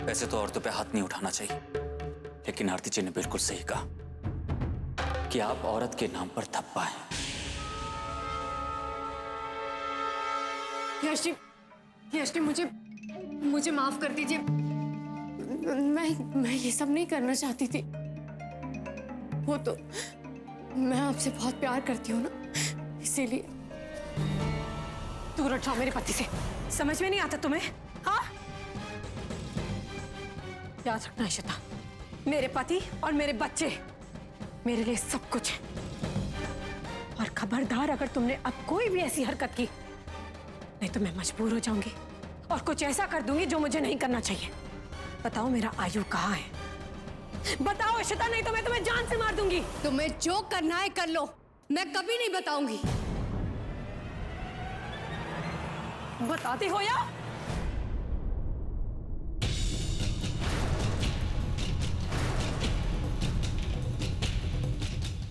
वैसे तो औरतों पे हाथ नहीं उठाना चाहिए, लेकिन आरती जी ने बिल्कुल सही कहा कि आप औरत के नाम पर थप्पा हैं। यश जी, मुझे माफ कर दीजिए। मैं ये सब नहीं करना चाहती थी। वो तो मैं आपसे बहुत प्यार करती हूँ ना, इसीलिए। दूर हटो मेरे पति से, समझ में नहीं आता तुम्हें? हाँ, याद रखना इशिता, मेरे पति और मेरे बच्चे मेरे लिए सब कुछ है। और खबरदार, अगर तुमने अब कोई भी ऐसी हरकत की, नहीं तो मैं मजबूर हो जाऊंगी और कुछ ऐसा कर दूंगी जो मुझे नहीं करना चाहिए। बताओ मेरा आयु कहाँ है? बताओ इशिता, नहीं तो मैं तुम्हें जान से मार दूंगी। तुम्हें जो करना है कर लो, मैं कभी नहीं बताऊंगी। बताती हो या?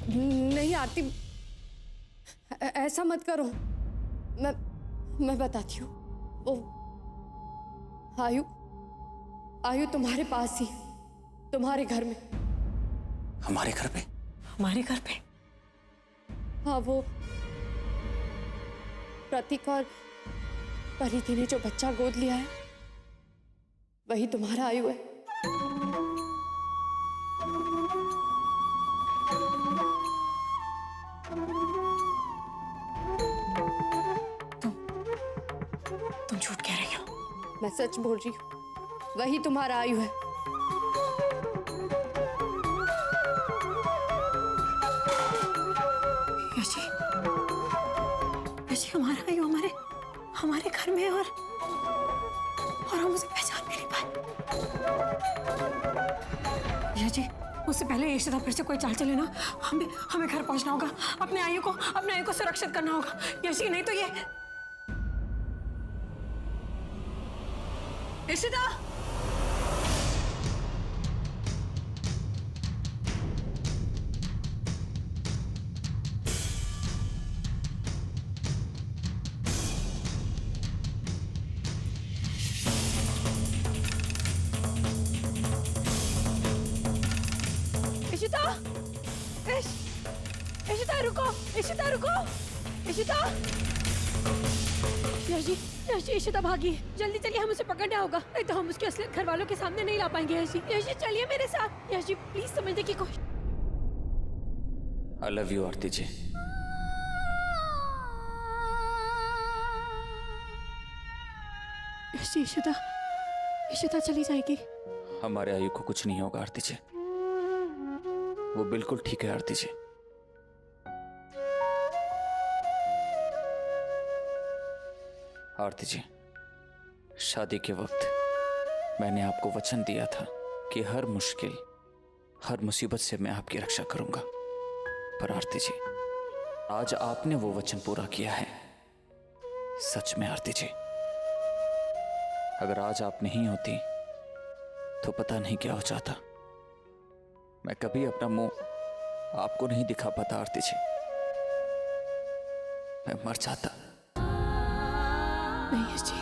नहीं आरती, ऐसा मत करो। मैं बताती हूँ। वो आयु तुम्हारे पास ही, तुम्हारे घर में। हमारे घर पे? हमारे घर पे? हाँ, वो प्रतीक और परिधि ने जो बच्चा गोद लिया है, वही तुम्हारा आयु है। तुम झूठ कह रही हो। मैं सच बोल रही हूँ, वही तुम्हारा आयु है। यशी, हमारा आयु हमारे घर में, और हम उसे पहचान भी नहीं पाए। यशी, उससे पहले इशिता फिर से कोई चाल चले ना, हमें घर पहुंचना होगा। अपने आयु को सुरक्षित करना होगा यशी, नहीं तो ये। इशिता, इशिता रुको, इशिता रुको, इशिता। यशी, इशिता भागी, जल्दी चलिए, हम उसे पकड़ना होगा, नहीं तो हम उसके असलियत घर वालों के सामने नहीं ला पाएंगे। यशी चलिए मेरे साथ। यशी प्लीज समझने की कोशिश। आई लव यू आरती जी। यशी, इशिता चली जाएगी। हमारे आयु को कुछ नहीं होगा आरती जी, वो बिल्कुल ठीक है आरती जी। आरती जी, शादी के वक्त मैंने आपको वचन दिया था कि हर मुश्किल, हर मुसीबत से मैं आपकी रक्षा करूंगा। पर आरती जी, आज आपने वो वचन पूरा किया है। सच में आरती जी, अगर आज आप नहीं होती तो पता नहीं क्या हो जाता। मैं कभी अपना मुंह आपको नहीं दिखा पाता आरती जी, मैं मर जाता। नहीं यश जी,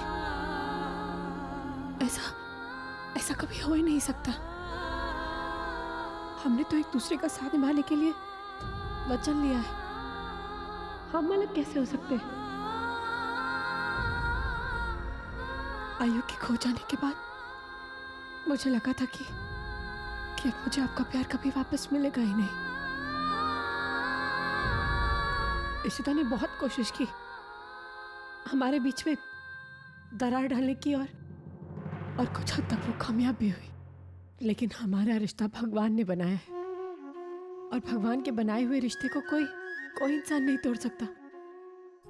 ऐसा कभी हो ही नहीं सकता। हमने तो एक दूसरे का साथ निभाने के लिए वचन लिया है, हम अलग कैसे हो सकते हैं? आयु के खो जाने के बाद मुझे लगा था कि अब मुझे आपका प्यार कभी वापस मिलेगा ही नहीं। इशिता ने बहुत कोशिश की हमारे बीच में दरार डालने की, और कुछ हद तक वो कामयाब भी हुई। लेकिन हमारा रिश्ता भगवान ने बनाया है, और भगवान के बनाए हुए रिश्ते को कोई इंसान नहीं तोड़ सकता।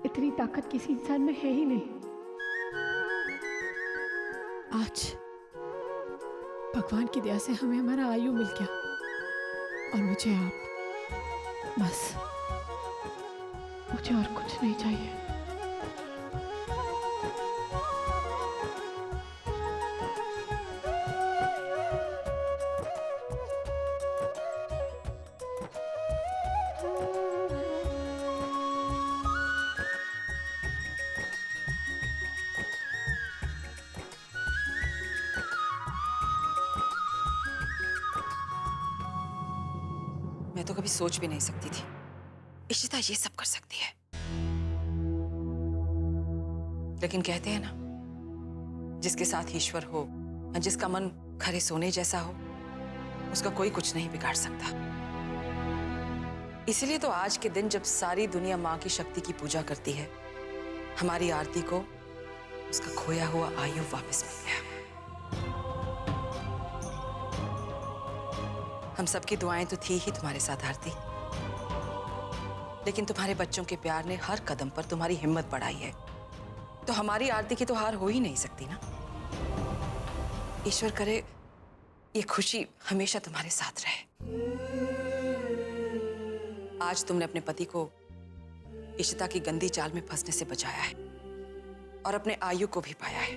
इतनी ताकत किसी इंसान में है ही नहीं। आज भगवान की दया से हमें हमारा आयु मिल गया, और मुझे आप, बस मुझे और कुछ नहीं चाहिए। मैं तो कभी सोच भी नहीं सकती थी इशिता ये सब कर सकती है। लेकिन कहते हैं ना, जिसके साथ ईश्वर हो या जिसका मन खरे सोने जैसा हो, उसका कोई कुछ नहीं बिगाड़ सकता। इसलिए तो आज के दिन जब सारी दुनिया माँ की शक्ति की पूजा करती है, हमारी आरती को उसका खोया हुआ आयु वापस मिल गया। हम सबकी दुआएं तो थी ही तुम्हारे साथ आरती, लेकिन तुम्हारे बच्चों के प्यार ने हर कदम पर तुम्हारी हिम्मत बढ़ाई है, तो हमारी आरती की तो हार हो ही नहीं सकती ना। ईश्वर करे ये खुशी हमेशा तुम्हारे साथ रहे। आज तुमने अपने पति को इशिता की गंदी चाल में फंसने से बचाया है और अपने आयु को भी पाया है।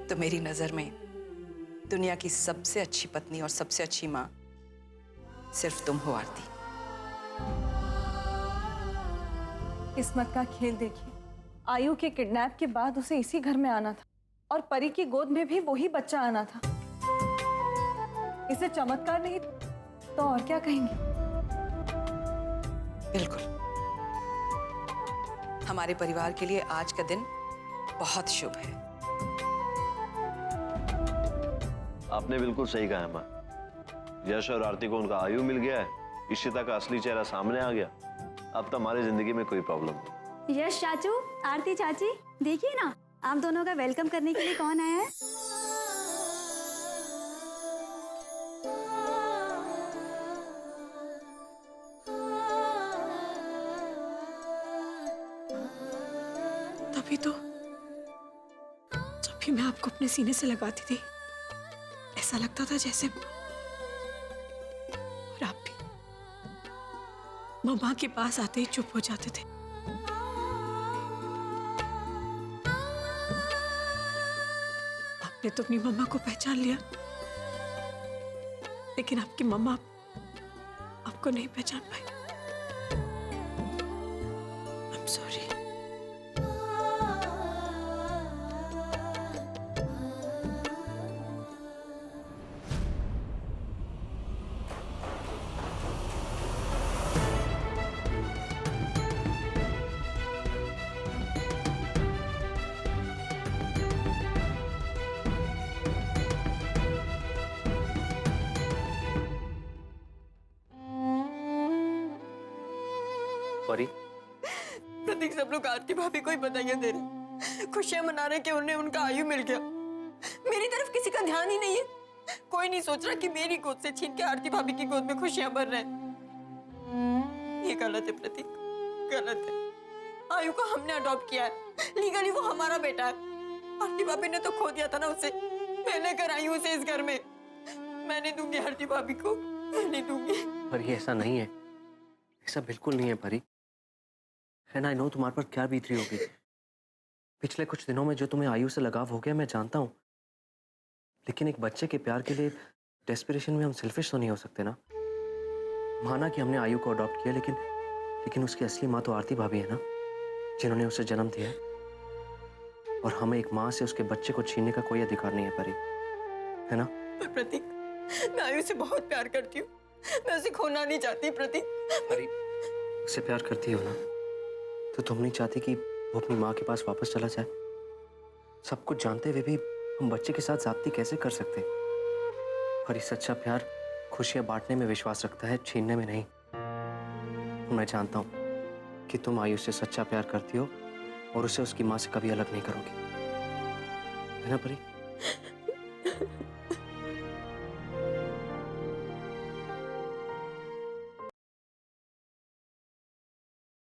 तो मेरी नजर में दुनिया की सबसे अच्छी पत्नी और सबसे अच्छी मां सिर्फ तुम हो आरती। किस्मत का खेल देखिए, आयु के किडनैप के बाद उसे इसी घर में आना था और परी की गोद में भी वही बच्चा आना था। इसे चमत्कार नहीं तो और क्या कहेंगे? बिल्कुल, हमारे परिवार के लिए आज का दिन बहुत शुभ है। आपने बिल्कुल सही कहा है माँ। यश और आरती को उनका आयु मिल गया है, इशिता का असली चेहरा सामने आ गया। अब तो हमारी जिंदगी में कोई प्रॉब्लम नहीं। यश चाचू, आरती चाची, देखिए ना आप दोनों का वेलकम करने के लिए कौन आया है। तभी तो जब भी मैं आपको अपने सीने से लगाती थी, ऐसा लगता था जैसे, और आप भी मम्मा के पास आते ही चुप हो जाते थे। आपने तो अपनी मम्मा को पहचान लिया, लेकिन आपकी मम्मा आपको नहीं पहचान पाई। I'm sorry। परी, प्रतीक, सब लोग आरती भाभी को ही बधाइयां दे रहे, खुशियां मना रहे कि उन्हें उनका आयु मिल गया। मेरी तरफ किसी का ध्यान ही नहीं है। कोई नहीं सोच रहा कि मेरी गोद से छीन के आरती भाभी की गोद में खुशियां भर रहे हैं। ये गलत है प्रतीक, गलत है। आयु को हमने अडॉप्ट किया है, लीगली वो हमारा बेटा है। आरती भाभी ने तो खो दिया था ना उसे। मैं लेकर आई हूँ उसे इस घर में। मैं नहीं दूंगी आरती भाभी को, मैं नहीं दूंगी। परी ऐसा नहीं है, ऐसा बिल्कुल नहीं है परी। आई नो तुम्हारे पर क्या बीत रही होगी। पिछले कुछ दिनों में जो तुम्हें आयु से लगाव हो गया मैं जानता हूँ, लेकिन एक बच्चे के प्यार के लिए डेस्परेशन में हम सेल्फिश तो नहीं हो सकते ना। माना कि हमने आयु को अडॉप्ट किया, लेकिन उसकी असली माँ तो आरती भाभी है ना, जिन्होंने उसे जन्म दिया है। और हमें एक माँ से उसके बच्चे को छीनने का कोई अधिकार नहीं है परी, है ना? प्रतीक, मैं आयु से बहुत प्यार करती हूँ, मैं उसे खोना नहीं चाहती। प्रतीक, परी उसे प्यार करती हो ना, तो तुम नहीं चाहती कि वो अपनी माँ के पास वापस चला जाए? सब कुछ जानते हुए भी हम बच्चे के साथ ज्यादती कैसे कर सकते? और ये सच्चा प्यार खुशियां बांटने में विश्वास रखता है, छीनने में नहीं। मैं जानता हूँ कि तुम आयु से सच्चा प्यार करती हो और उसे उसकी माँ से कभी अलग नहीं करोगी, है ना परी?